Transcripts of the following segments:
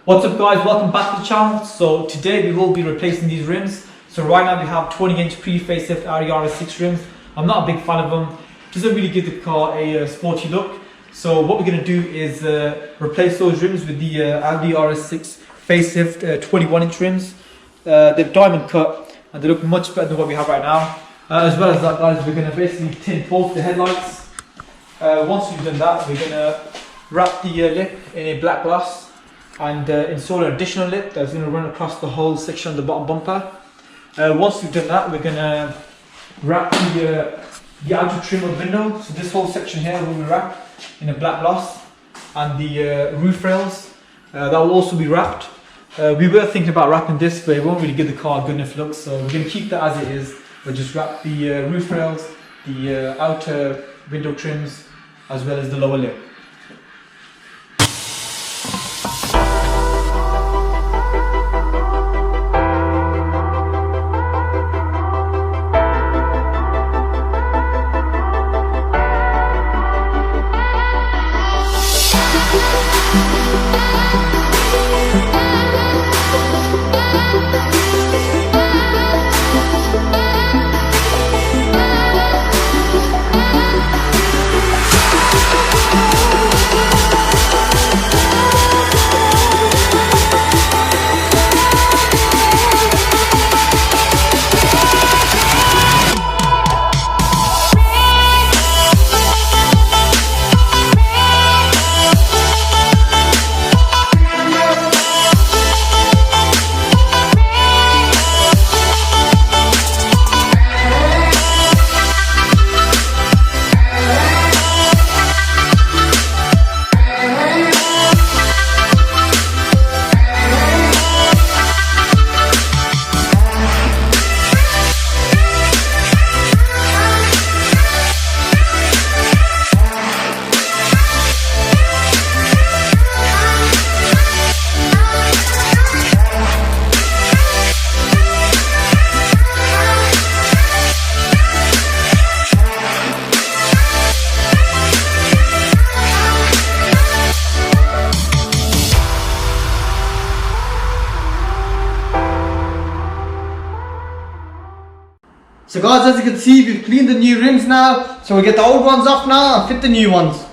What's up guys, welcome back to the channel. So today we will be replacing these rims. So right now we have 20-inch pre-facelift AUDI RS6 rims. I'm not a big fan of them. Doesn't really give the car a sporty look. So what we're going to do is replace those rims with the AUDI RS6 facelift 21-inch rims. They're diamond cut and they look much better than what we have right now. As well as that guys, we're going to basically tint both the headlights. Once we've done that, we're going to wrap the lip in a black glass and install an additional lip that's going to run across the whole section of the bottom bumper. Once we've done that, we're going to wrap the outer trim of window. So this whole section here will be wrapped in a black gloss, and the roof rails that will also be wrapped. We were thinking about wrapping this, but it won't really give the car a good enough look, so we're going to keep that as it is. We'll just wrap the roof rails, the outer window trims, as well as the lower lip. So guys, as you can see, we've cleaned the new rims now, so we'll get the old ones off now and fit the new ones.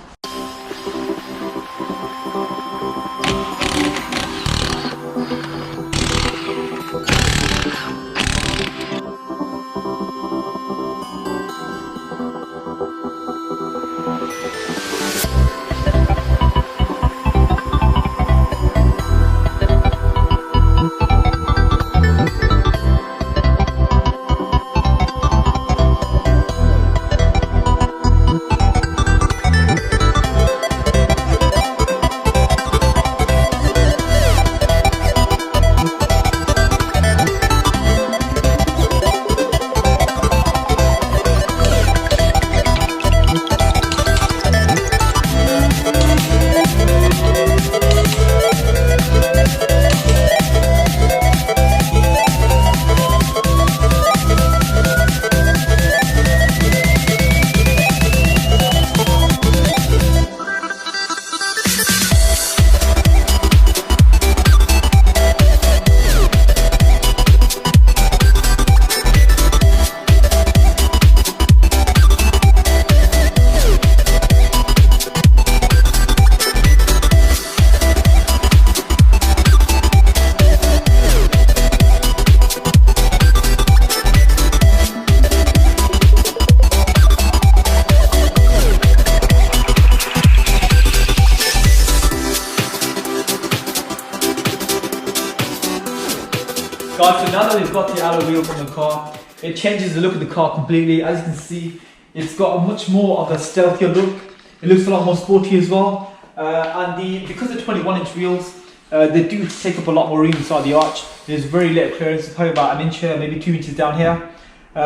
Guys, so now that we've got the alloy wheels on the car, it changes the look of the car completely. As you can see, it's got a much more of a stealthier look. It looks a lot more sporty as well. Because they're 21-inch wheels, they do take up a lot more room inside the arch. There's very little clearance, probably about an inch here, maybe 2 inches down here.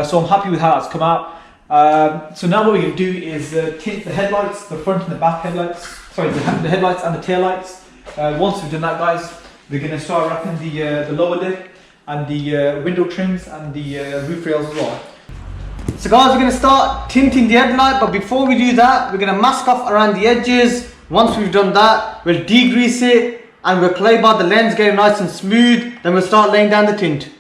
So I'm happy with how that's come out. So now what we're going to do is tint the headlights, the front and the back headlights. Sorry, the headlights and the tail lights. Once we've done that, guys, we're going to start wrapping the lower lip and the window trims and the roof rails as well. So guys, we're going to start tinting the headlight, but before we do that, we're going to mask off around the edges. Once we've done that, we'll degrease it and we'll play by the lens, get it nice and smooth, then we'll start laying down the tint.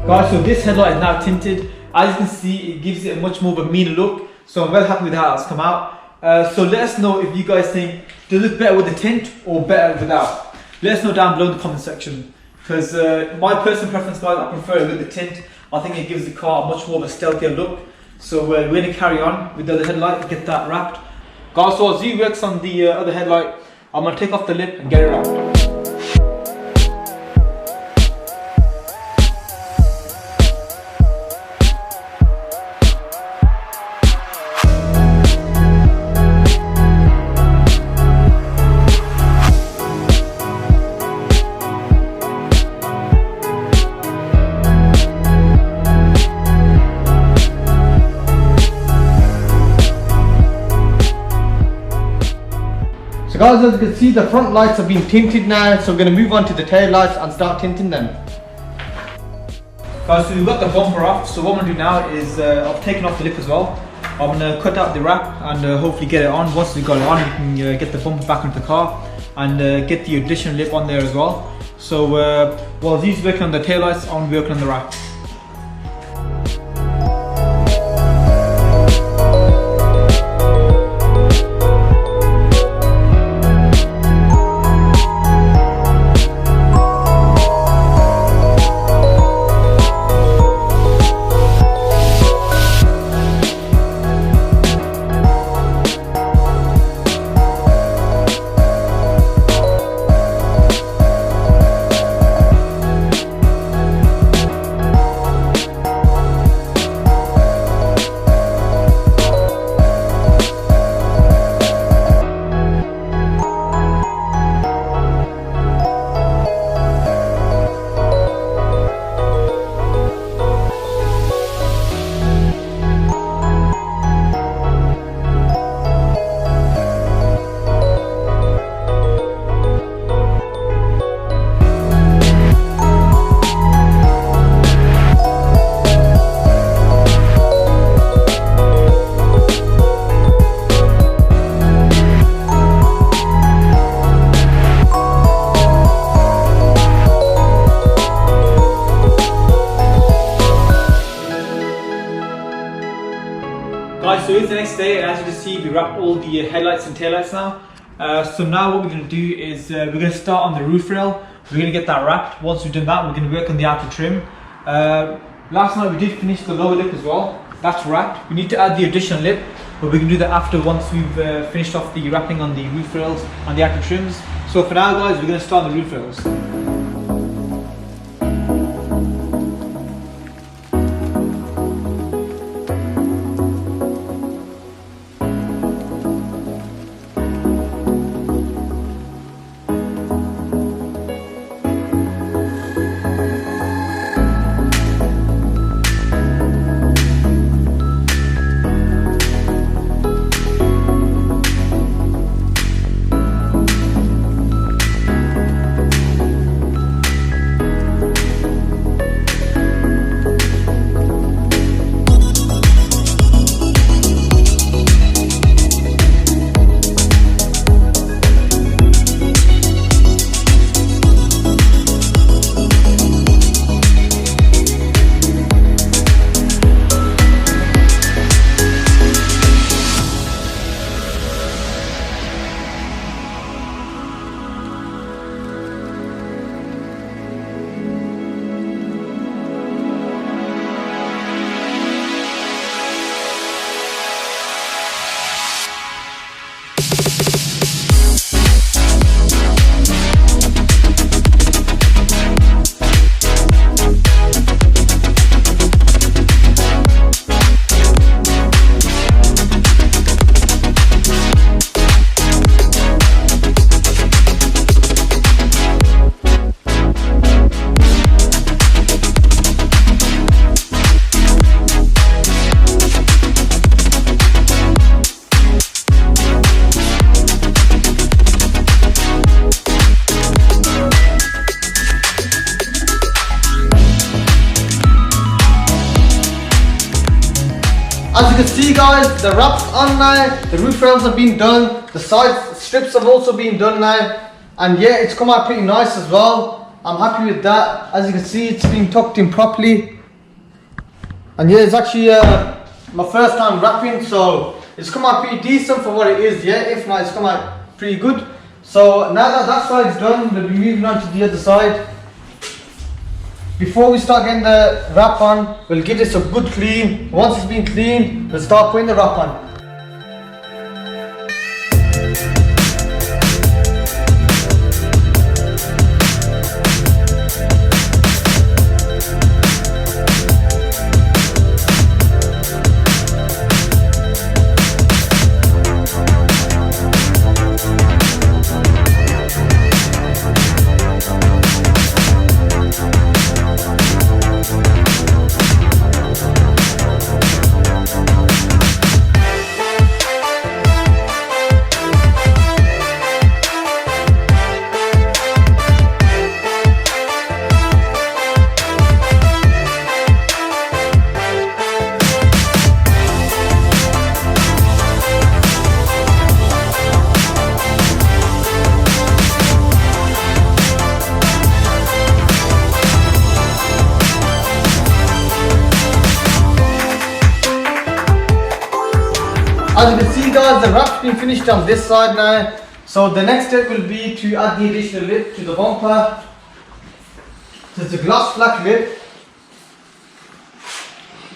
Guys, so this headlight is now tinted. As you can see, it gives it a much more of a meaner look. So I'm very happy with how it's come out. So let us know if you guys think, does it look better with the tint or better without? Let us know down below in the comment section. Because my personal preference, guys, I prefer it with the tint. I think it gives the car a much more of a stealthier look. So we're going to carry on with the other headlight, get that wrapped. Guys, so as Z works on the other headlight, I'm going to take off the lip and get it wrapped. So guys, as you can see, the front lights have been tinted now, so we're going to move on to the tail lights and start tinting them. Guys, so we've got the bumper off, so what I'm going to do now is I've taken off the lip as well. I'm going to cut out the wrap and hopefully get it on. Once we've got it on, we can get the bumper back into the car and get the additional lip on there as well. So while he's working on the tail lights, I'm working on the wrap. Guys, so it's the next day, and as you can see, we wrapped all the headlights and taillights now. So now what we're going to do is we're going to start on the roof rail. We're going to get that wrapped. Once we've done that, we're going to work on the outer trim. Last night we did finish the lower lip as well. That's wrapped. We need to add the additional lip, but we can do that after once we've finished off the wrapping on the roof rails and the outer trims. So for now, guys, we're going to start on the roof rails. As you can see guys, the wrap's on now, the roof rails have been done, the side strips have also been done now, and yeah, it's come out pretty nice as well. I'm happy with that. As you can see, it's been tucked in properly, and yeah, it's actually my first time wrapping, so it's come out pretty decent for what it is. Yeah, if not, it's come out pretty good. So now that that side's done, we'll be moving on to the other side. Before we start getting the wrap on, we'll give this a good clean. Once it's been cleaned, we'll start putting the wrap on. As you can see guys, the wrap's been finished on this side now. So the next step will be to add the additional lip to the bumper. So it's a gloss black lip.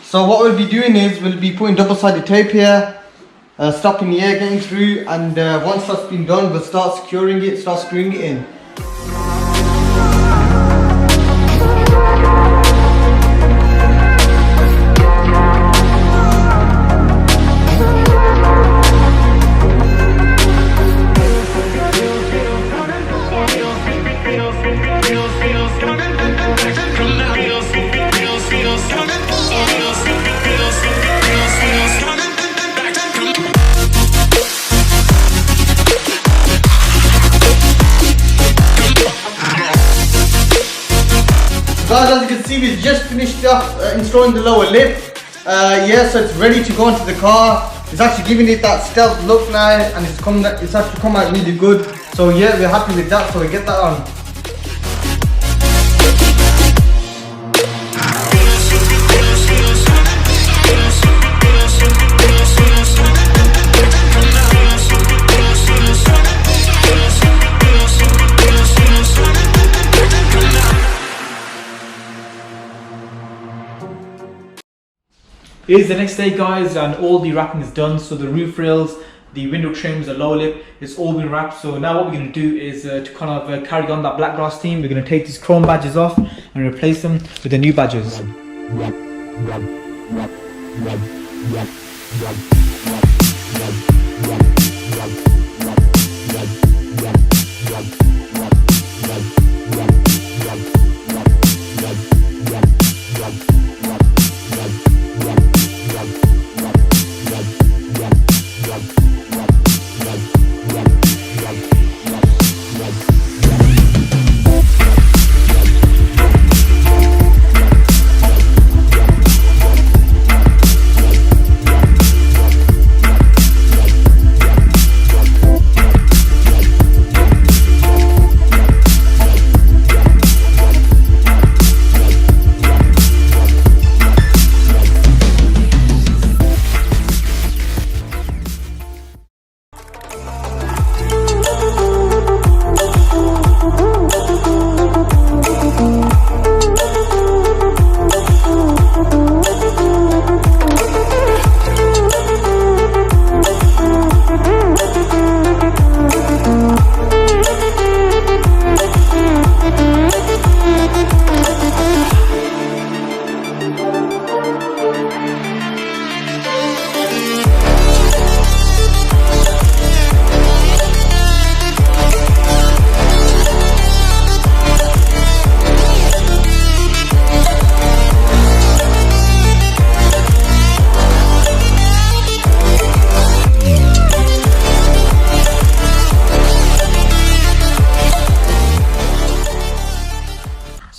So what we'll be doing is we'll be putting double-sided tape here, stopping the air getting through, and once that's been done, we'll start securing it, start screwing it in. Guys, as you can see, we just finished off installing the lower lip. Yeah, so it's ready to go into the car. It's actually giving it that stealth look now, and it's actually come out really good. So yeah, we're happy with that, so we get that on. It is the next day guys, and all the wrapping is done. So the roof rails, the window trims, the lower lip, it's all been wrapped. So now what we're going to do is to kind of carry on that black glass theme, we're going to take these chrome badges off and replace them with the new badges.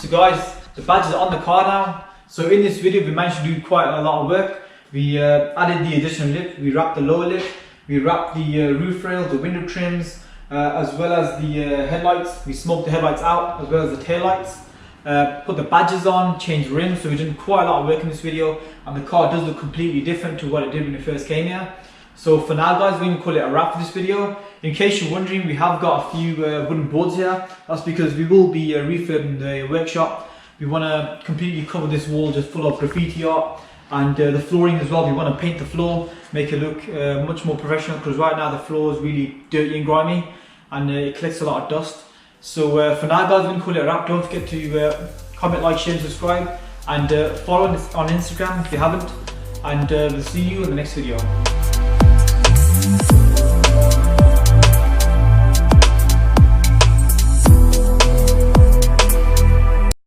So guys, the badges are on the car now. So in this video we managed to do quite a lot of work. We added the additional lip, we wrapped the lower lip, we wrapped the roof rail, the window trims, as well as the headlights. We smoked the headlights out as well as the taillights. Put the badges on, changed rims, so we did quite a lot of work in this video, and the car does look completely different to what it did when it first came here. So for now guys, we're going to call it a wrap for this video. In case you're wondering, we have got a few wooden boards here. That's because we will be refurbing the workshop. We want to completely cover this wall just full of graffiti art, and the flooring as well. We want to paint the floor, make it look much more professional, because right now the floor is really dirty and grimy, and it collects a lot of dust. So for now guys, we're going to call it a wrap. Don't forget to comment, like, share and subscribe, and follow us on Instagram if you haven't, and we'll see you in the next video.